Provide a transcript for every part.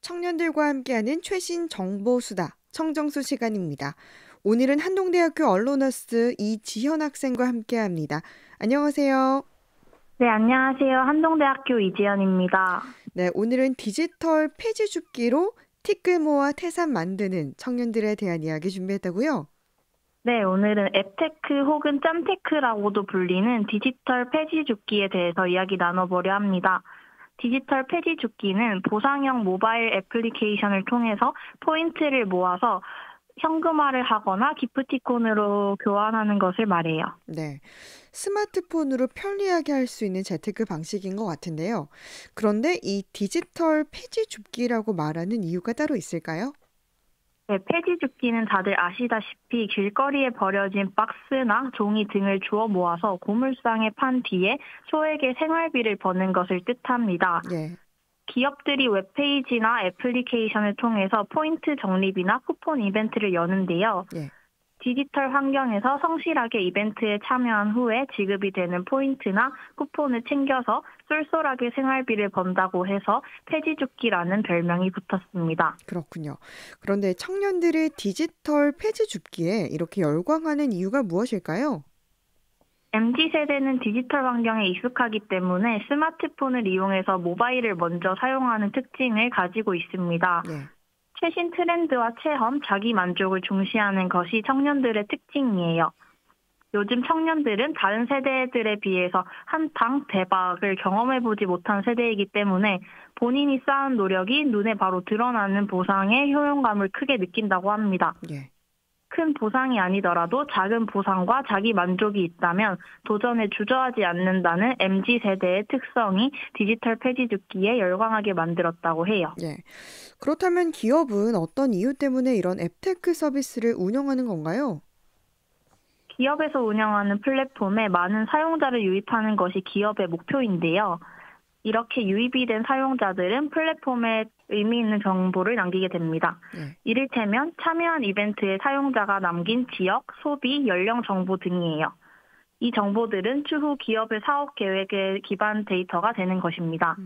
청년들과 함께하는 최신 정보수다 청정수 시간입니다. 오늘은 한동대학교 언로너스 이지현 학생과 함께합니다. 안녕하세요. 네, 안녕하세요. 한동대학교 이지연입니다. 네, 오늘은 디지털 폐지 줍기로 티끌 모아 태산 만드는 청년들에 대한 이야기 준비했다고요? 네, 오늘은 앱테크 혹은 짬테크라고도 불리는 디지털 폐지 줍기에 대해서 이야기 나눠보려 합니다. 디지털 폐지 줍기는 보상형 모바일 애플리케이션을 통해서 포인트를 모아서 현금화를 하거나 기프티콘으로 교환하는 것을 말해요. 네, 스마트폰으로 편리하게 할 수 있는 재테크 방식인 것 같은데요. 그런데 이 디지털 폐지 줍기라고 말하는 이유가 따로 있을까요? 네, 폐지 줍기는 다들 아시다시피 길거리에 버려진 박스나 종이 등을 주워 모아서 고물상에 판 뒤에 소액의 생활비를 버는 것을 뜻합니다. 예. 기업들이 웹페이지나 애플리케이션을 통해서 포인트 적립이나 쿠폰 이벤트를 여는데요. 예. 디지털 환경에서 성실하게 이벤트에 참여한 후에 지급이 되는 포인트나 쿠폰을 챙겨서 쏠쏠하게 생활비를 번다고 해서 폐지줍기라는 별명이 붙었습니다. 그렇군요. 그런데 청년들의 디지털 폐지 줍기에 이렇게 열광하는 이유가 무엇일까요? MZ세대는 디지털 환경에 익숙하기 때문에 스마트폰을 이용해서 모바일을 먼저 사용하는 특징을 가지고 있습니다. 예. 최신 트렌드와 체험, 자기 만족을 중시하는 것이 청년들의 특징이에요. 요즘 청년들은 다른 세대들에 비해서 한탕 대박을 경험해보지 못한 세대이기 때문에 본인이 쌓은 노력이 눈에 바로 드러나는 보상의 효용감을 크게 느낀다고 합니다. 예. 큰 보상이 아니더라도 작은 보상과 자기 만족이 있다면 도전에 주저하지 않는다는 MZ세대의 특성이 디지털 폐지 줍기에 열광하게 만들었다고 해요. 예. 그렇다면 기업은 어떤 이유 때문에 이런 앱테크 서비스를 운영하는 건가요? 기업에서 운영하는 플랫폼에 많은 사용자를 유입하는 것이 기업의 목표인데요. 이렇게 유입이 된 사용자들은 플랫폼에 의미 있는 정보를 남기게 됩니다. 예. 이를테면 참여한 이벤트에 사용자가 남긴 지역, 소비, 연령 정보 등이에요. 이 정보들은 추후 기업의 사업 계획에 기반 데이터가 되는 것입니다.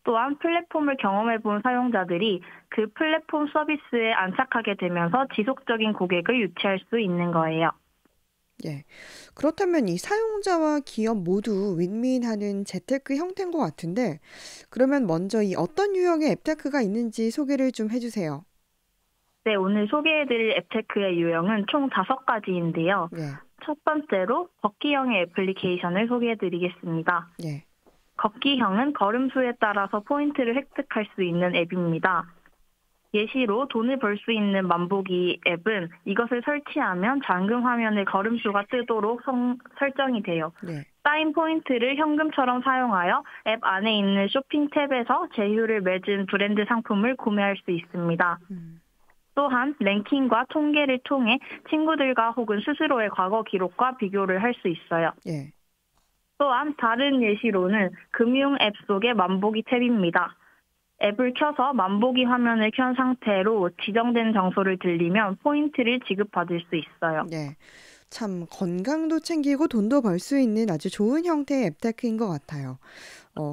또한 플랫폼을 경험해본 사용자들이 그 플랫폼 서비스에 안착하게 되면서 지속적인 고객을 유치할 수 있는 거예요. 예. 그렇다면 이 사용자와 기업 모두 윈윈하는 재테크 형태인 것 같은데, 그러면 먼저 이 어떤 유형의 앱테크가 있는지 소개를 좀 해주세요. 네, 오늘 소개해드릴 앱테크의 유형은 총 5가지인데요. 예. 첫 번째로 걷기형의 애플리케이션을 소개해드리겠습니다. 예. 걷기형은 걸음수에 따라서 포인트를 획득할 수 있는 앱입니다. 예시로 돈을 벌 수 있는 만보기 앱은 이것을 설치하면 잠금 화면에 걸음수가 뜨도록 설정이 돼요. 네. 쌓인 포인트를 현금처럼 사용하여 앱 안에 있는 쇼핑 탭에서 제휴를 맺은 브랜드 상품을 구매할 수 있습니다. 또한 랭킹과 통계를 통해 친구들과 혹은 스스로의 과거 기록과 비교를 할 수 있어요. 예. 또한 다른 예시로는 금융 앱 속의 만보기 탭입니다. 앱을 켜서 만보기 화면을 켠 상태로 지정된 장소를 들리면 포인트를 지급받을 수 있어요. 네. 참 건강도 챙기고 돈도 벌 수 있는 아주 좋은 형태의 앱테크인 것 같아요.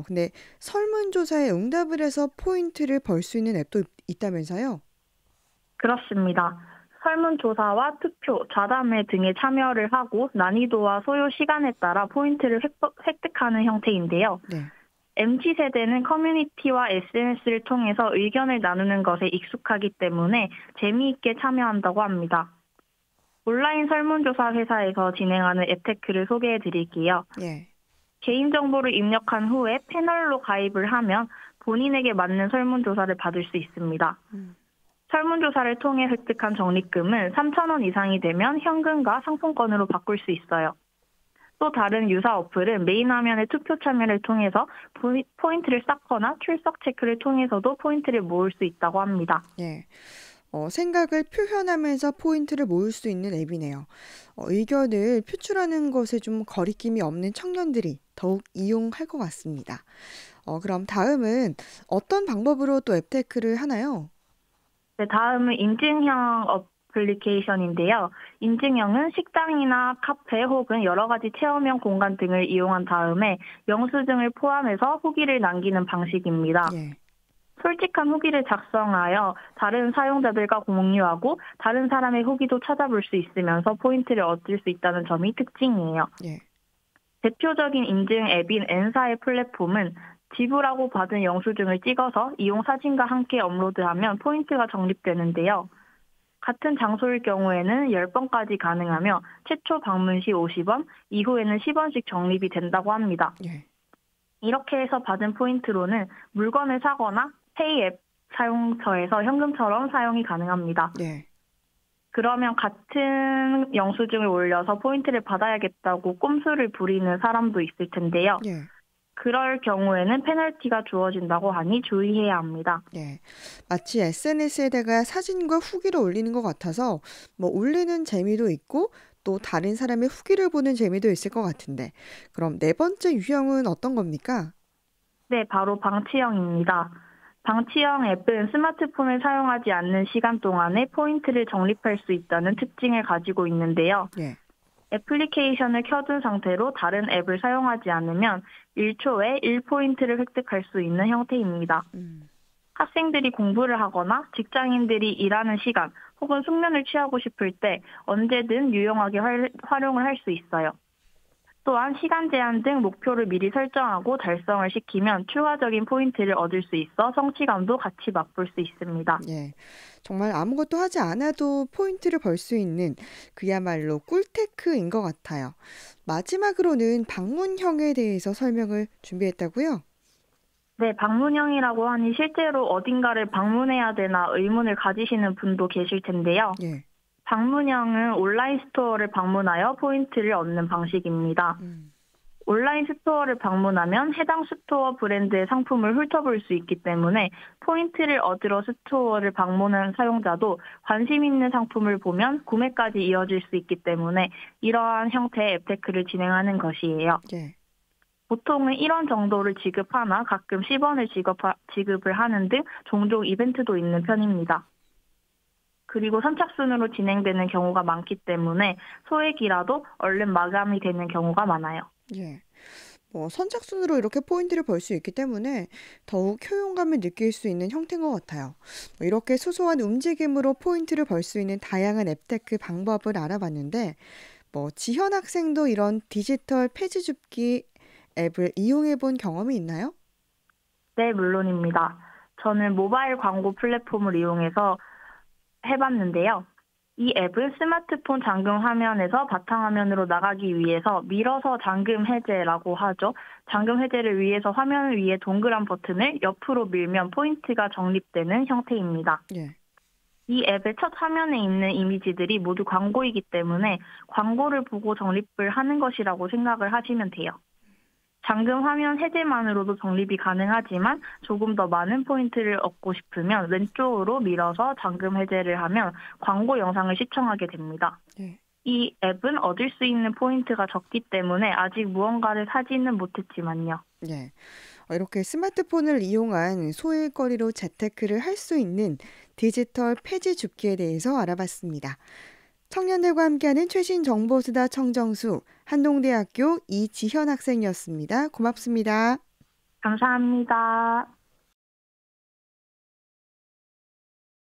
근데 설문조사에 응답을 해서 포인트를 벌 수 있는 앱도 있다면서요? 그렇습니다. 설문조사와 투표, 좌담회 등에 참여를 하고 난이도와 소요 시간에 따라 포인트를 획득하는 형태인데요. 네. MZ세대는 커뮤니티와 SNS를 통해서 의견을 나누는 것에 익숙하기 때문에 재미있게 참여한다고 합니다. 온라인 설문조사 회사에서 진행하는 앱테크를 소개해 드릴게요. 예. 개인정보를 입력한 후에 패널로 가입을 하면 본인에게 맞는 설문조사를 받을 수 있습니다. 설문조사를 통해 획득한 적립금은 3,000원 이상이 되면 현금과 상품권으로 바꿀 수 있어요. 또 다른 유사 어플은 메인 화면의 투표 참여를 통해서 포인트를 쌓거나 출석 체크를 통해서도 포인트를 모을 수 있다고 합니다. 예. 생각을 표현하면서 포인트를 모을 수 있는 앱이네요. 의견을 표출하는 것에 좀 거리낌이 없는 청년들이 더욱 이용할 것 같습니다. 그럼 다음은 어떤 방법으로 또 앱테크를 하나요? 네, 다음은 인증형 어플리케이션인데요. 인증형은 식당이나 카페 혹은 여러 가지 체험형 공간 등을 이용한 다음에 영수증을 포함해서 후기를 남기는 방식입니다. 예. 솔직한 후기를 작성하여 다른 사용자들과 공유하고 다른 사람의 후기도 찾아볼 수 있으면서 포인트를 얻을 수 있다는 점이 특징이에요. 예. 대표적인 인증 앱인 엔사의 플랫폼은 지불하고 받은 영수증을 찍어서 이용 사진과 함께 업로드하면 포인트가 적립되는데요. 같은 장소일 경우에는 10번까지 가능하며 최초 방문 시 50원, 이후에는 10원씩 적립이 된다고 합니다. 예. 이렇게 해서 받은 포인트로는 물건을 사거나 페이 앱 사용처에서 현금처럼 사용이 가능합니다. 네. 그러면 같은 영수증을 올려서 포인트를 받아야겠다고 꼼수를 부리는 사람도 있을 텐데요. 예. 그럴 경우에는 페널티가 주어진다고 하니 주의해야 합니다. 네. 마치 SNS에다가 사진과 후기를 올리는 것 같아서 올리는 재미도 있고 또 다른 사람의 후기를 보는 재미도 있을 것 같은데 그럼 네 번째 유형은 어떤 겁니까? 네, 바로 방치형입니다. 방치형 앱은 스마트폰을 사용하지 않는 시간 동안에 포인트를 적립할 수 있다는 특징을 가지고 있는데요. 예. 애플리케이션을 켜둔 상태로 다른 앱을 사용하지 않으면 1초에 1포인트를 획득할 수 있는 형태입니다. 학생들이 공부를 하거나 직장인들이 일하는 시간 혹은 숙면을 취하고 싶을 때 언제든 유용하게 활용을 할 수 있어요. 또한 시간 제한 등 목표를 미리 설정하고 달성을 시키면 추가적인 포인트를 얻을 수 있어 성취감도 같이 맛볼 수 있습니다. 예. 정말 아무것도 하지 않아도 포인트를 벌 수 있는 그야말로 꿀테크인 것 같아요. 마지막으로는 방문형에 대해서 설명을 준비했다고요? 네, 방문형이라고 하니 실제로 어딘가를 방문해야 되나 의문을 가지시는 분도 계실 텐데요. 예. 방문형은 온라인 스토어를 방문하여 포인트를 얻는 방식입니다. 온라인 스토어를 방문하면 해당 스토어 브랜드의 상품을 훑어볼 수 있기 때문에 포인트를 얻으러 스토어를 방문한 사용자도 관심 있는 상품을 보면 구매까지 이어질 수 있기 때문에 이러한 형태의 앱테크를 진행하는 것이에요. 예. 보통은 1원 정도를 지급하나 가끔 10원을 지급을 하는 등 종종 이벤트도 있는 편입니다. 그리고 선착순으로 진행되는 경우가 많기 때문에 소액이라도 얼른 마감이 되는 경우가 많아요. 예. 선착순으로 이렇게 포인트를 벌 수 있기 때문에 더욱 효용감을 느낄 수 있는 형태인 것 같아요. 이렇게 소소한 움직임으로 포인트를 벌 수 있는 다양한 앱테크 방법을 알아봤는데, 지현 학생도 이런 디지털 폐지 줍기 앱을 이용해 본 경험이 있나요? 네, 물론입니다. 저는 모바일 광고 플랫폼을 이용해서 해봤는데요. 이 앱은 스마트폰 잠금 화면에서 바탕화면으로 나가기 위해서 밀어서 잠금 해제라고 하죠. 잠금 해제를 위해서 화면 위에 동그란 버튼을 옆으로 밀면 포인트가 적립되는 형태입니다. 예. 이 앱의 첫 화면에 있는 이미지들이 모두 광고이기 때문에 광고를 보고 적립을 하는 것이라고 생각을 하시면 돼요. 잠금 화면 해제만으로도 적립이 가능하지만 조금 더 많은 포인트를 얻고 싶으면 왼쪽으로 밀어서 잠금 해제를 하면 광고 영상을 시청하게 됩니다. 예. 이 앱은 얻을 수 있는 포인트가 적기 때문에 아직 무언가를 사지는 못했지만요. 예. 이렇게 스마트폰을 이용한 소일거리로 재테크를 할 수 있는 디지털 폐지 줍기에 대해서 알아봤습니다. 청년들과 함께하는 최신 정보수다 청정수 한동대학교 이지현 학생이었습니다. 고맙습니다. 감사합니다.